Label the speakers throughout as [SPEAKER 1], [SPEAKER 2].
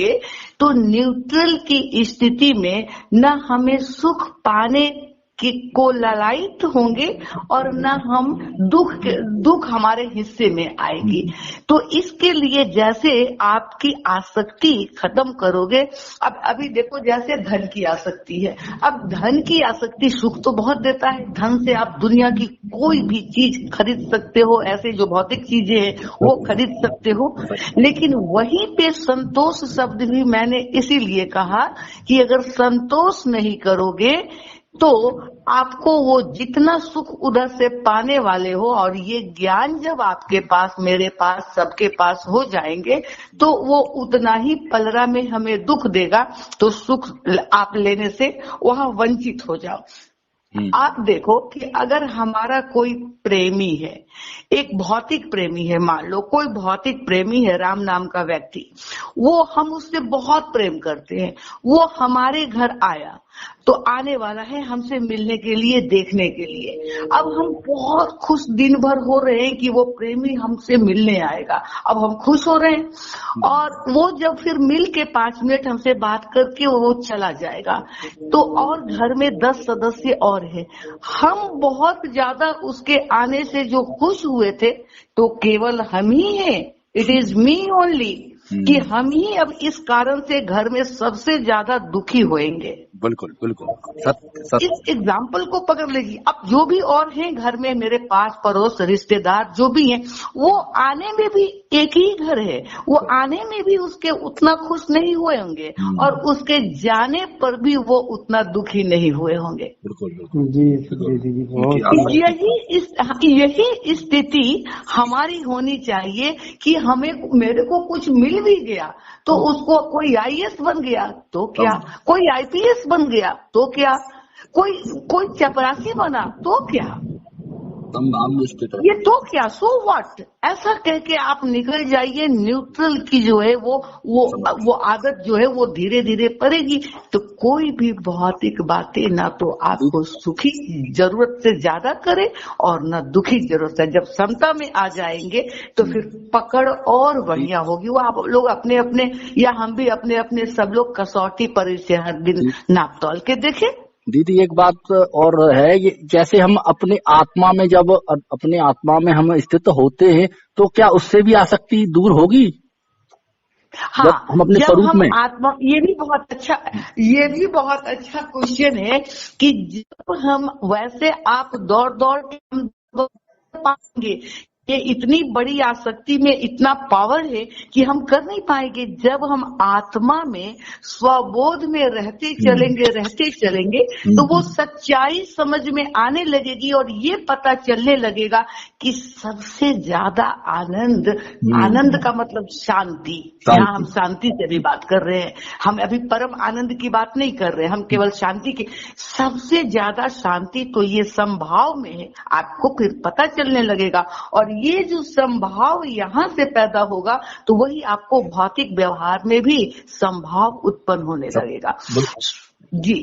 [SPEAKER 1] रहेंगे तो न्यूट्रल की स्थिति में न हमें सुख पाने को लालायित होंगे और न हम दुख हमारे हिस्से में आएगी। तो इसके लिए जैसे आपकी आसक्ति खत्म करोगे, अब अभी देखो जैसे धन की आसक्ति है, अब धन की आसक्ति सुख तो बहुत देता है, धन से आप दुनिया की कोई भी चीज खरीद सकते हो, ऐसे जो भौतिक चीजें हैं वो खरीद सकते हो, लेकिन वहीं पे संतोष शब्द भी मैंने इसीलिए कहा कि अगर संतोष नहीं करोगे तो आपको वो जितना सुख उधर से पाने वाले हो, और ये ज्ञान जब आपके पास, मेरे पास, सबके पास हो जाएंगे तो वो उतना ही पलरा में हमें दुख देगा, तो सुख आप लेने से वहां वंचित हो जाओ। आप देखो कि अगर हमारा कोई प्रेमी है, एक भौतिक प्रेमी है, मान लो कोई भौतिक प्रेमी है, राम नाम का व्यक्ति, वो हम उससे बहुत प्रेम करते हैं, वो हमारे घर आया तो आने वाला है हमसे मिलने के लिए, देखने के लिए। अब हम बहुत खुश दिन भर हो रहे हैं कि वो प्रेमी हमसे मिलने आएगा, अब हम खुश हो रहे हैं, और वो जब फिर मिल के 5 मिनट हमसे बात करके वो चला जाएगा, तो और घर में 10 सदस्य और हैं, हम बहुत ज्यादा उसके आने से जो खुश हुए थे तो केवल हम ही हैं, इट इज मी ओनली, कि हम ही अब इस कारण से घर में सबसे ज्यादा दुखी होंगे।
[SPEAKER 2] बिल्कुल बिल्कुल, सत्य।
[SPEAKER 1] इस एग्जाम्पल को पकड़ लीजिए। अब जो भी और हैं घर में, मेरे पास पड़ोस रिश्तेदार जो भी हैं, वो आने में भी एक ही घर है, वो आने में भी उसके उतना खुश नहीं हुए होंगे, और उसके जाने पर भी वो उतना दुखी नहीं हुए होंगे।
[SPEAKER 2] बिल्कुल
[SPEAKER 3] जी।
[SPEAKER 1] यही स्थिति हमारी होनी चाहिए कि हमें, मेरे को कुछ मिल भी गया तो उसको, कोई IAS बन गया तो क्या, कोई IPS बन गया तो क्या, कोई चपरासी बना तो क्या, ये तो क्या, सो व्हाट, ऐसा कह के आप निकल जाइए। न्यूट्रल की जो है वो आदत जो है वो धीरे धीरे पड़ेगी, तो कोई भी भौतिक बातें ना तो आपको सुखी जरूरत से ज्यादा करे और ना दुखी जरूरत से। जब समता में आ जाएंगे तो फिर पकड़ और बढ़िया होगी। वो आप लोग अपने अपने, या हम भी अपने अपने, सब लोग कसौटी पर इसे हर दिन नाप तोल के देखें।
[SPEAKER 2] दीदी एक बात और है, ये जैसे हम अपने आत्मा में, जब अपने आत्मा में हम स्थित होते हैं तो क्या उससे भी आसक्ति दूर होगी?
[SPEAKER 1] हाँ,
[SPEAKER 2] हम अपने
[SPEAKER 1] जब
[SPEAKER 2] स्वरूप
[SPEAKER 1] हम
[SPEAKER 2] में,
[SPEAKER 1] आत्मा, ये भी बहुत अच्छा क्वेश्चन है कि जब हम, वैसे आप दौड़ के पाएंगे, ये इतनी बड़ी आसक्ति में इतना पावर है कि हम कर नहीं पाएंगे। जब हम आत्मा में स्वबोध में रहते चलेंगे तो वो सच्चाई समझ में आने लगेगी, और ये पता चलने लगेगा कि सबसे ज्यादा आनंद का मतलब शांति। यहाँ हम शांति से भी बात कर रहे हैं, हम अभी परम आनंद की बात नहीं कर रहे हैं, हम केवल शांति की। सबसे ज्यादा शांति तो ये संभाव में है, आपको फिर पता चलने लगेगा, और ये जो संभाव यहाँ से पैदा होगा तो वही आपको भौतिक व्यवहार में भी संभाव उत्पन्न होने लगेगा। जी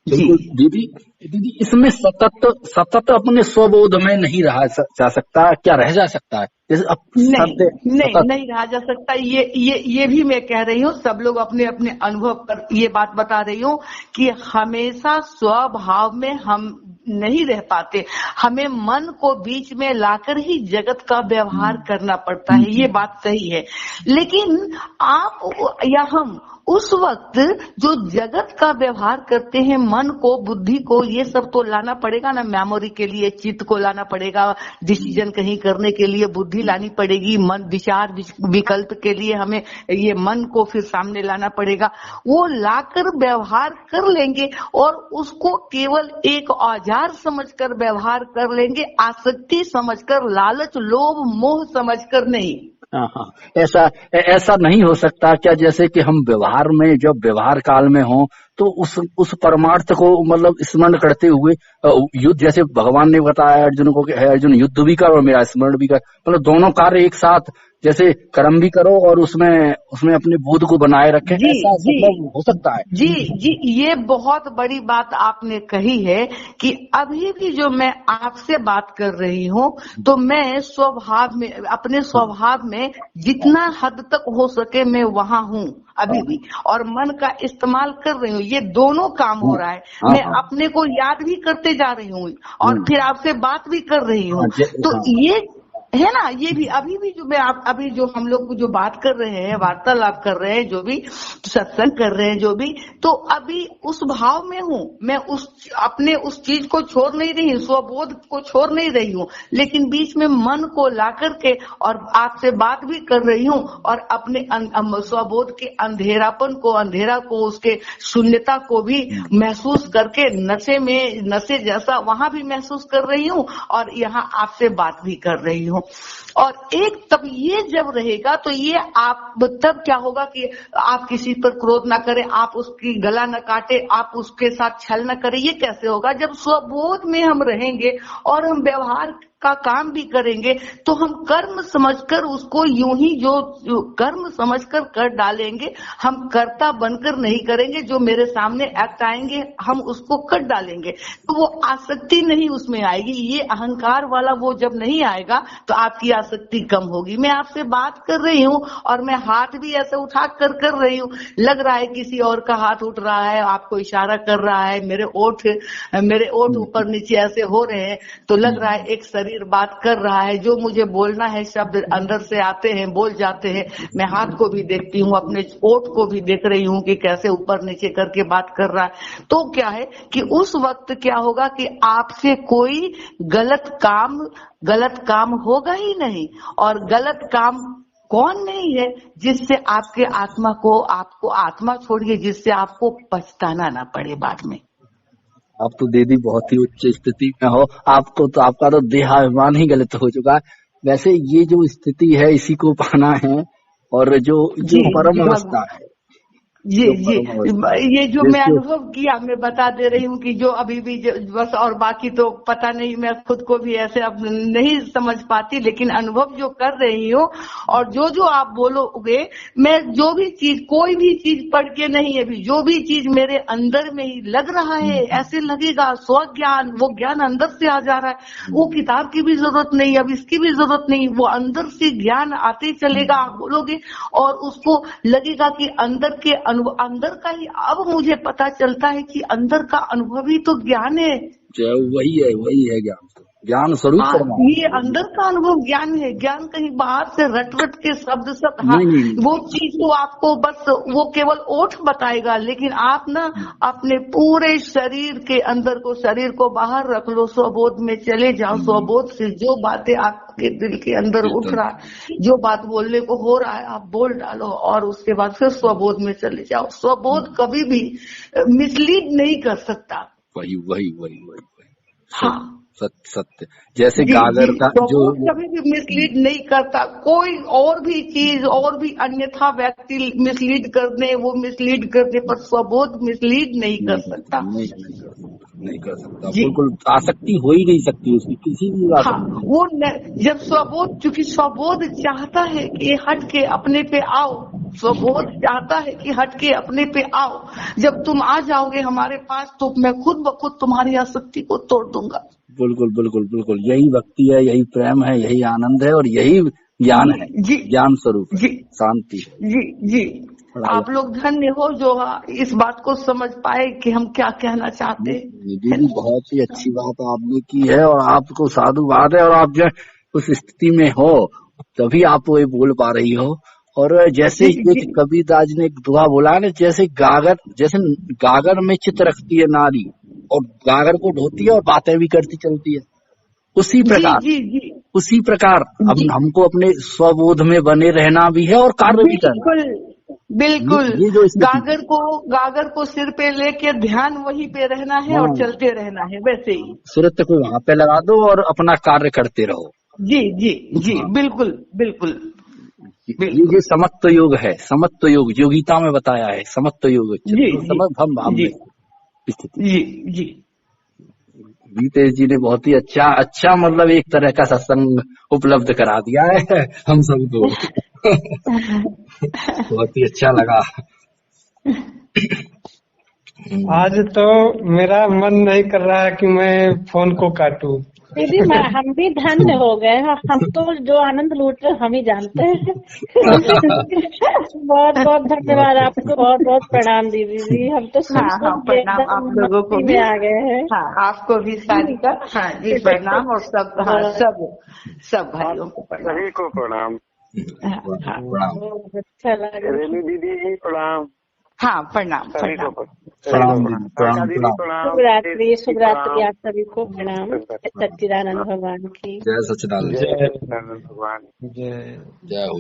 [SPEAKER 2] दीदी इसमें सतत अपने स्वबोध में नहीं रहा जा सकता, क्या रह जा सकता है?
[SPEAKER 1] नहीं रहा जा सकता। ये भी मैं कह रही हूँ, सब लोग अपने अपने अनुभव पर ये बात बता रही हूँ कि हमेशा स्वभाव में हम नहीं रह पाते, हमें मन को बीच में लाकर ही जगत का व्यवहार करना पड़ता है, ये बात सही है। लेकिन आप या हम उस वक्त जो जगत का व्यवहार करते हैं, मन को, बुद्धि को, ये सब तो लाना पड़ेगा ना, मेमोरी के लिए चित्त को लाना पड़ेगा, डिसीजन कहीं करने के लिए बुद्धि लानी पड़ेगी, मन विचार विकल्प के लिए हमें ये मन को फिर सामने लाना पड़ेगा। वो लाकर व्यवहार कर लेंगे और उसको केवल एक औजार समझकर व्यवहार कर लेंगे, आसक्ति समझकर, लालच, लोभ, मोह समझकर नहीं।
[SPEAKER 2] हाँ, ऐसा नहीं हो सकता क्या, जैसे कि हम व्यवहार में, जब व्यवहार काल में हो तो उस परमार्थ को मतलब स्मरण करते हुए युद्ध, जैसे भगवान ने बताया अर्जुन को कि है अर्जुन युद्ध भी कर और मेरा स्मरण भी कर, मतलब दोनों कार्य एक साथ, जैसे कर्म भी करो और उसमें अपने बोध को बनाए रखें,
[SPEAKER 1] जी
[SPEAKER 2] ऐसा
[SPEAKER 1] जी
[SPEAKER 2] संभव हो सकता है?
[SPEAKER 1] जी जी, ये बहुत बड़ी बात आपने कही है कि अभी भी जो मैं आपसे बात कर रही हूँ तो मैं स्वभाव में, अपने स्वभाव में जितना हद तक हो सके मैं वहाँ हूँ अभी भी, और मन का इस्तेमाल कर रही हूँ। ये दोनों काम हो रहा है।
[SPEAKER 2] हाँ
[SPEAKER 1] मैं
[SPEAKER 2] हाँ
[SPEAKER 1] अपने को याद भी करते जा रही हूँ और फिर आपसे बात भी कर रही हूँ। तो
[SPEAKER 2] हाँ
[SPEAKER 1] ये है ना, ये भी अभी भी जो मैं आप अभी जो हम लोग जो बात कर रहे हैं, वार्तालाप कर रहे हैं, जो भी सत्संग कर रहे हैं, जो भी, तो अभी उस भाव में हूँ मैं, अपने उस चीज को छोड़ नहीं रही हूँ, स्वबोध को छोड़ नहीं रही हूँ, लेकिन बीच में मन को ला करके और आपसे बात भी कर रही हूँ और अपने स्वबोध के अंधेरा को उसके शून्यता को भी महसूस करके नशे जैसा वहां भी महसूस कर रही हूँ और यहाँ आपसे बात भी कर रही हूँ। और एक तब ये जब रहेगा तो ये आप तब क्या होगा कि आप किसी पर क्रोध ना करें, आप उसकी गला न काटे, आप उसके साथ छल न करें। ये कैसे होगा? जब स्वबोध में हम रहेंगे और हम व्यवहार का काम भी करेंगे तो हम कर्म समझकर उसको यूं ही जो कर्म समझकर कर डालेंगे, हम कर्ता बनकर नहीं करेंगे। जो मेरे सामने एक्ट आएंगे हम उसको कर डालेंगे, तो वो आसक्ति नहीं उसमें आएगी। ये अहंकार वाला वो जब नहीं आएगा तो आपकी आसक्ति कम होगी। मैं आपसे बात कर रही हूँ और मैं हाथ भी ऐसे उठा कर रही हूँ, लग रहा है किसी और का हाथ उठ रहा है, आपको इशारा कर रहा है, मेरे ओठ ऊपर नीचे ऐसे हो रहे हैं, तो लग रहा है एक शरीर बात कर रहा है। जो मुझे बोलना है शब्द अंदर से आते हैं, बोल जाते हैं। मैं हाथ को भी देखती हूँ, अपने ओठ को भी देख रही हूँ कि कैसे ऊपर नीचे करके बात कर रहा है। तो क्या है कि उस वक्त क्या होगा कि आपसे कोई गलत काम होगा ही नहीं। और गलत काम कौन नहीं है जिससे आपको आत्मा छोड़िए, जिससे आपको पछताना ना पड़े बाद में।
[SPEAKER 2] आप तो दीदी बहुत ही उच्च स्थिति में हो, आपको तो आपका तो देहाभिमान ही गलत हो चुका है। वैसे ये जो स्थिति है इसी को पाना है, और जो परम अवस्था है,
[SPEAKER 1] ये जो मैं
[SPEAKER 2] जिसको
[SPEAKER 1] अनुभव किया मैं बता दे रही हूँ कि जो अभी भी बस, और बाकी तो पता नहीं, मैं खुद को भी ऐसे अब नहीं समझ पाती, लेकिन अनुभव जो कर रही हूँ और जो आप बोलोगे, मैं जो भी चीज, कोई भी चीज पढ़ के नहीं, अभी जो भी चीज मेरे अंदर में ही लग रहा है, ऐसे लगेगा स्वज्ञान, वो ज्ञान अंदर से आ जा रहा है। वो किताब की भी जरूरत नहीं, अब इसकी भी जरूरत नहीं, वो अंदर से ज्ञान आते चलेगा। आप बोलोगे और उसको लगेगा कि अंदर का ही, अब मुझे पता चलता है कि अंदर का अनुभव ही तो ज्ञान है।
[SPEAKER 2] वही है ज्ञान स्वरूप।
[SPEAKER 1] ये अंदर का अनुभव ज्ञान है। ज्ञान कहीं बाहर से रट के शब्द सब, हाँ वो चीज तो आपको बस वो केवल ओठ बताएगा, लेकिन आप ना अपने पूरे शरीर के अंदर को, शरीर को बाहर रख लो, स्वबोध में चले जाओ। स्वबोध से जो बातें आपके दिल के अंदर उठ रहा है, जो बात बोलने को हो रहा है, आप बोल डालो और उसके बाद फिर स्वबोध में चले जाओ। स्वबोध कभी भी मिसलीड नहीं कर सकता।
[SPEAKER 2] वही
[SPEAKER 1] हाँ
[SPEAKER 2] सत्य। जैसे गागर का जो
[SPEAKER 1] कभी भी मिसलीड नहीं करता, कोई और भी चीज और भी अन्यथा व्यक्ति मिसलीड करने, वो मिसलीड करने पर स्वबोध मिसलीड नहीं कर सकता।
[SPEAKER 2] नहीं कर सकता, बिल्कुल आसक्ति हो ही नहीं सकती उसकी किसी भी बात।
[SPEAKER 1] हाँ, वो जब स्वबोध, चूंकि स्वबोध चाहता है कि हट के अपने पे आओ, स्वबोध चाहता है कि हट के अपने पे आओ। जब तुम आ जाओगे हमारे पास तो मैं खुद ब खुद तुम्हारी आसक्ति को तोड़ दूंगा।
[SPEAKER 2] बिल्कुल यही भक्ति है, यही प्रेम है, यही आनंद है और यही ज्ञान है, ज्ञान स्वरूप है, शांति है।
[SPEAKER 1] जी आप लोग धन्य हो जो इस बात को समझ पाए कि हम क्या कहना चाहते हैं।
[SPEAKER 2] दीदी बहुत ही अच्छी बात आपने की है और आपको साधुवाद है, और आप जो उस स्थिति में हो तभी आप वो बोल पा रही हो। और जैसे कबीरदास ने एक दुआ बोला है, जैसे गागर में चित रखती है नारी और गागर को ढोती है और बातें भी करती चलती है, उसी प्रकार अब हमको अपने स्वबोध में बने रहना भी है और कार्य भी करना।
[SPEAKER 1] बिल्कुल गागर को सिर पे लेके ध्यान वहीं पे रहना है और चलते रहना है। वैसे ही
[SPEAKER 2] सूरत को वहाँ पे लगा दो और अपना कार्य करते रहो।
[SPEAKER 1] जी बिल्कुल
[SPEAKER 2] ये समत्व योग है, समत्व योग जो गीता में बताया है, समत्व योग समभम भाव में स्थिति।
[SPEAKER 1] जी जी
[SPEAKER 2] गीतेश जी ने बहुत ही अच्छा मतलब एक तरह का सत्संग उपलब्ध करा दिया है हम सबको। बहुत ही अच्छा लगा।
[SPEAKER 3] आज तो मेरा मन नहीं कर रहा है कि मैं फोन को काटूं।
[SPEAKER 4] दीदी हम भी धन्य हो गए, हम तो जो आनंद लूट रहे हम ही जानते हैं। बहुत बहुत धन्यवाद आपको, बहुत बहुत प्रणाम दीदी जी। हम तो
[SPEAKER 1] प्रणाम आप लोगों को भी
[SPEAKER 4] आ गए हैं।
[SPEAKER 1] हाँ, आपको भी सारिका। हाँ जी प्रणाम, और सब सब भाइयों को प्रणाम,
[SPEAKER 5] सभी को प्रणाम।
[SPEAKER 4] अच्छा लगा।
[SPEAKER 5] रेणु दीदी प्रणाम।
[SPEAKER 1] हाँ प्रणाम
[SPEAKER 5] सभी को
[SPEAKER 2] प्रणाम।
[SPEAKER 4] शुभ रात्रि, शुभ रात्रि आप सभी को प्रणाम। सच्चिदानंद भगवान की
[SPEAKER 2] जय सच्चिदानंद
[SPEAKER 5] जय सच्चिदानंद भगवान।
[SPEAKER 3] जय
[SPEAKER 2] जय हो।